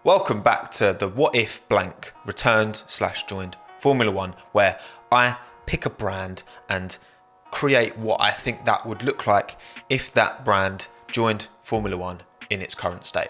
Welcome back to the What If Blank returned/joined Formula One, where I pick a brand and create what I think that would look like if that brand joined Formula One in its current state.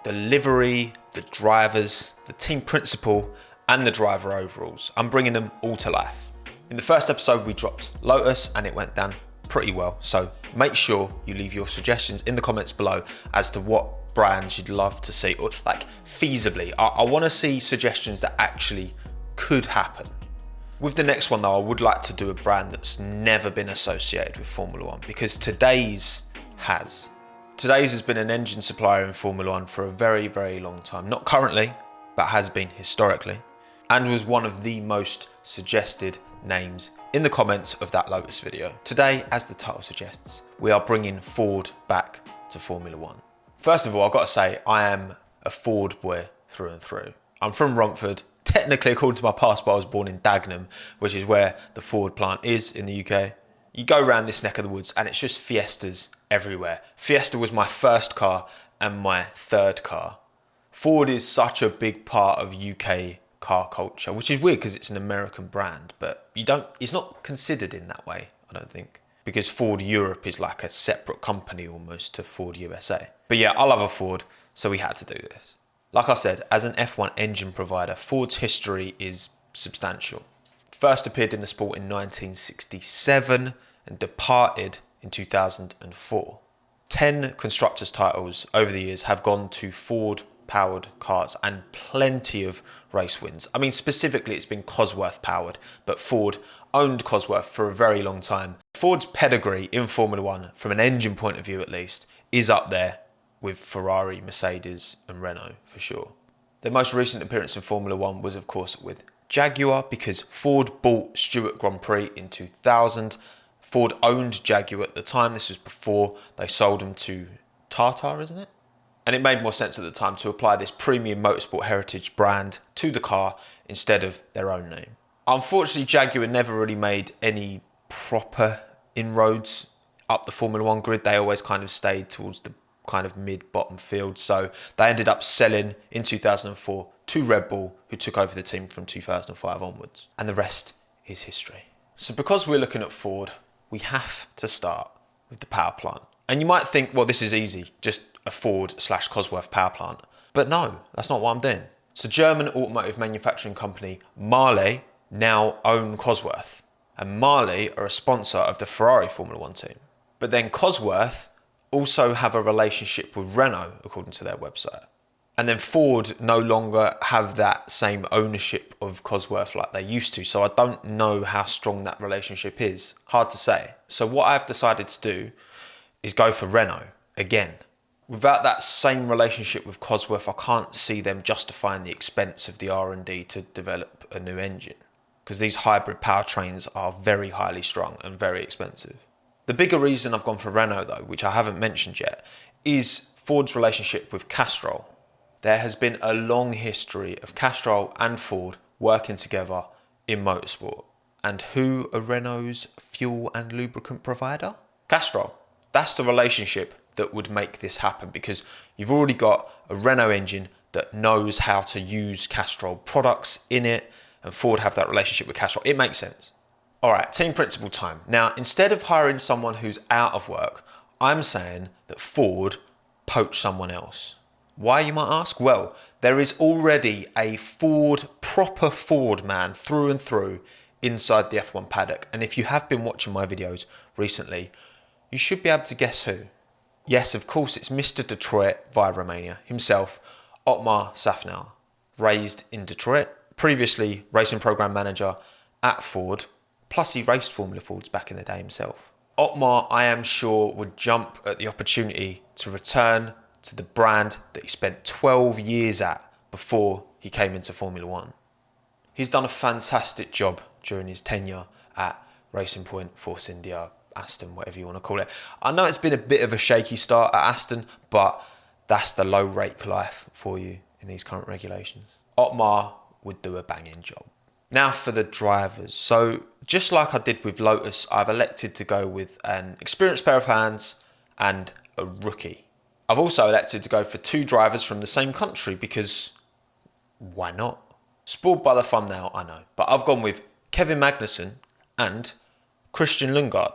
The livery, the drivers, the team principal, and the driver overalls. I'm bringing them all to life. In the first episode, we dropped Lotus and it went down pretty well. So make sure you leave your suggestions in the comments below as to what brands you'd love to see, or like feasibly. I want to see suggestions that actually could happen. With the next one though, I would like to do a brand that's never been associated with Formula One, because today's has. Today's has been an engine supplier in Formula One for a very, very long time. Not currently, but has been historically, and was one of the most suggested names in the comments of that Lotus video. Today, as the title suggests, we are bringing Ford back to Formula One. First of all, I've got to say, I am a Ford boy through and through. I'm from Romford. Technically, according to my passport, I was born in Dagenham, which is where the Ford plant is in the UK. You go around this neck of the woods and it's just Fiestas everywhere. Fiesta was my first car and my third car. Ford is such a big part of UK car culture, which is weird because it's an American brand, but it's not considered in that way, I don't think, because Ford Europe is like a separate company almost to Ford USA. But yeah, I love a Ford, so we had to do this. Like I said, as an F1 engine provider, Ford's history is substantial. First appeared in the sport in 1967 and departed in 2004. 10 constructors' titles over the years have gone to Ford-powered cars and plenty of race wins. I mean, specifically it's been Cosworth-powered, but Ford owned Cosworth for a very long time. Ford's pedigree in Formula One, from an engine point of view at least, is up there with Ferrari, Mercedes and Renault for sure. Their most recent appearance in Formula One was of course with Jaguar, because Ford bought Stewart Grand Prix in 2000. Ford owned Jaguar at the time. This was before they sold them to Tata, isn't it? And it made more sense at the time to apply this premium motorsport heritage brand to the car instead of their own name. Unfortunately, Jaguar never really made any proper inroads up the Formula One grid. They always kind of stayed towards the kind of mid-bottom field. So they ended up selling in 2004 to Red Bull, who took over the team from 2005 onwards. And the rest is history. So because we're looking at Ford, we have to start with the power plant. And you might think, well, this is easy, just a Ford/Cosworth power plant. But no, that's not what I'm doing. So German automotive manufacturing company Mahle now own Cosworth. And Mahle are a sponsor of the Ferrari Formula One team. But then Cosworth also have a relationship with Renault, according to their website. And then Ford no longer have that same ownership of Cosworth like they used to. So I don't know how strong that relationship is. Hard to say. So what I've decided to do is go for Renault again. Without that same relationship with Cosworth, I can't see them justifying the expense of the R&D to develop a new engine, because these hybrid powertrains are very highly strung and very expensive. The bigger reason I've gone for Renault though, which I haven't mentioned yet, is Ford's relationship with Castrol. There has been a long history of Castrol and Ford working together in motorsport. And who are Renault's fuel and lubricant provider? Castrol. That's the relationship that would make this happen, because you've already got a Renault engine that knows how to use Castrol products in it, and Ford have that relationship with Castrol. It makes sense. All right, team principal time. Now, instead of hiring someone who's out of work, I'm saying that Ford poach someone else. Why, you might ask? Well, there is already a proper Ford man through and through inside the F1 paddock. And if you have been watching my videos recently, you should be able to guess who. Yes, of course, it's Mr. Detroit via Romania himself, Otmar Szafnauer. Raised in Detroit, previously racing program manager at Ford, plus he raced Formula Fords back in the day himself. Otmar, I am sure, would jump at the opportunity to return to the brand that he spent 12 years at before he came into Formula One. He's done a fantastic job during his tenure at Racing Point, Force India, Aston, whatever you want to call it. I know it's been a bit of a shaky start at Aston, but that's the low rake life for you in these current regulations. Otmar would do a banging job. Now for the drivers. So just like I did with Lotus, I've elected to go with an experienced pair of hands and a rookie. I've also elected to go for 2 drivers from the same country because why not? Spoiled by the thumbnail, I know, but I've gone with Kevin Magnussen and Christian Lundgaard.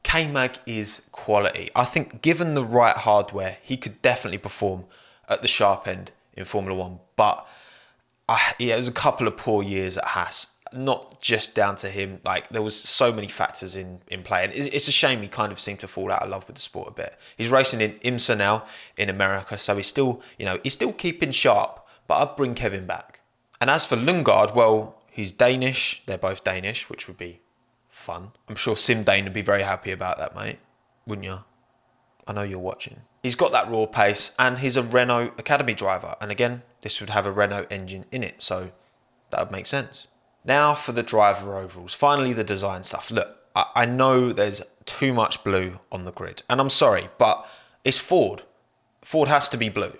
K-Mag is quality. I think given the right hardware, he could definitely perform at the sharp end in Formula 1. But it was a couple of poor years at Haas. Not just down to him. Like, there was so many factors in play. And it's a shame he kind of seemed to fall out of love with the sport a bit. He's racing in IMSA now in America. So he's still keeping sharp. But I'd bring Kevin back. And as for Lundgaard, well, he's Danish. They're both Danish, which would be fun. I'm sure Sim Dane would be very happy about that, mate. Wouldn't you? I know you're watching. He's got that raw pace and he's a Renault Academy driver. And again, this would have a Renault engine in it. So that would make sense. Now for the driver overalls. Finally, the design stuff. Look, I know there's too much blue on the grid. And I'm sorry, but it's Ford. Ford has to be blue.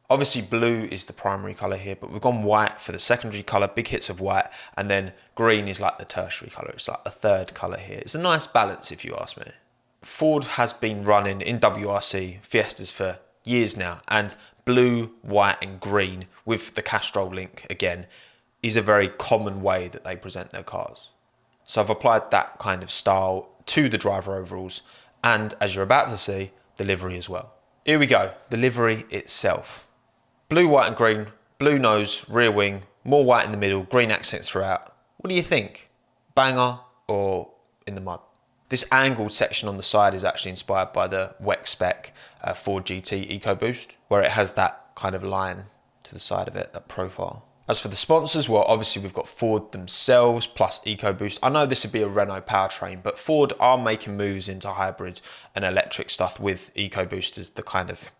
Obviously, blue is the primary colour here, but we've gone white for the secondary colour, big hits of white, and then green is like the tertiary colour. It's like a third colour here. It's a nice balance, if you ask me. Ford has been running in WRC Fiestas for years now, and blue, white, and green with the Castrol link again is a very common way that they present their cars. So I've applied that kind of style to the driver overalls, and as you're about to see, the livery as well. Here we go, the livery itself. Blue, white and green, blue nose, rear wing, more white in the middle, green accents throughout. What do you think? Banger or in the mud? This angled section on the side is actually inspired by the WEC spec Ford GT EcoBoost, where it has that kind of line to the side of it, that profile. As for the sponsors, well, obviously we've got Ford themselves plus EcoBoost. I know this would be a Renault powertrain, but Ford are making moves into hybrids and electric stuff with EcoBoost as the kind of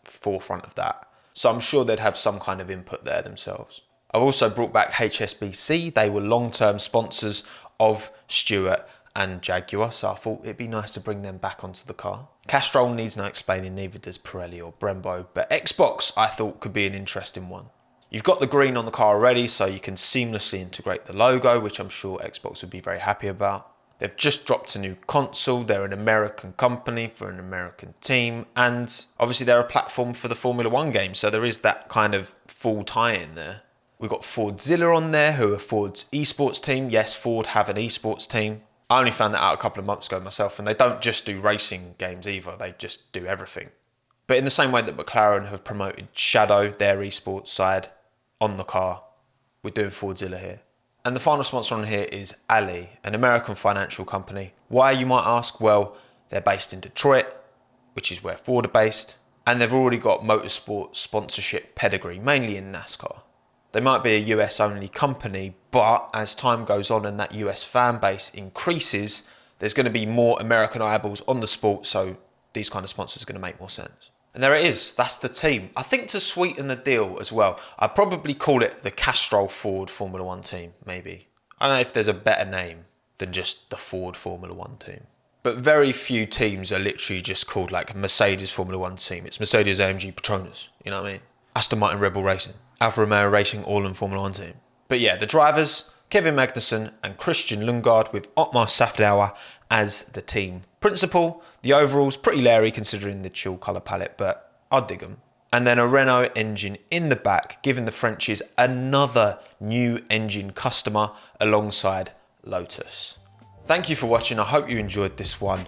forefront of that. So I'm sure they'd have some kind of input there themselves. I've also brought back HSBC. They were long-term sponsors of Stewart and Jaguar, so I thought it'd be nice to bring them back onto the car. Castrol needs no explaining, neither does Pirelli or Brembo, but Xbox I thought could be an interesting one. You've got the green on the car already, so you can seamlessly integrate the logo, which I'm sure Xbox would be very happy about. They've just dropped a new console. They're an American company for an American team. And obviously they're a platform for the Formula 1 game. So there is that kind of full tie-in there. We've got Fordzilla on there, who are Ford's esports team. Yes, Ford have an esports team. I only found that out a couple of months ago myself. And they don't just do racing games either. They just do everything. But in the same way that McLaren have promoted Shadow, their esports side, on the car, we're doing Fordzilla here. And the final sponsor on here is Ali, an American financial company. Why, you might ask? Well, they're based in Detroit, which is where Ford are based, and they've already got motorsport sponsorship pedigree, mainly in NASCAR. They might be a US only company, but as time goes on and that US fan base increases, there's going to be more American eyeballs on the sport, so these kind of sponsors are going to make more sense. And there it is, that's the team. I think to sweeten the deal as well, I'd probably call it the Castrol Ford Formula 1 team, maybe. I don't know if there's a better name than just the Ford Formula 1 team. But very few teams are literally just called like Mercedes Formula 1 team. It's Mercedes AMG Petronas, you know what I mean? Aston Martin Rebel Racing, Alfa Romeo Racing all in Formula 1 team. But yeah, the drivers, Kevin Magnussen and Christian Lundgaard with Otmar Safnauer as the team principal. The overalls, pretty leery considering the chill colour palette, but I'd dig them. And then a Renault engine in the back, giving the Frenchies another new engine customer alongside Lotus. Thank you for watching. I hope you enjoyed this one.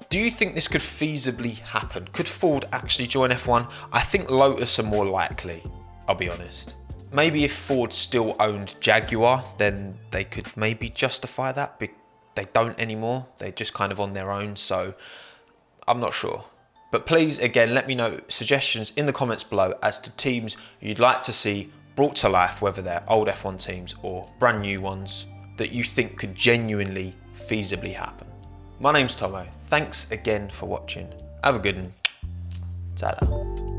Do you think this could feasibly happen? Could Ford actually join F1? I think Lotus are more likely, I'll be honest. Maybe if Ford still owned Jaguar, then they could maybe justify that. But they don't anymore. They're just kind of on their own, so I'm not sure. But please, again, let me know suggestions in the comments below as to teams you'd like to see brought to life, whether they're old F1 teams or brand new ones that you think could genuinely, feasibly happen. My name's Tommo. Thanks again for watching. Have a good one. Ta-da.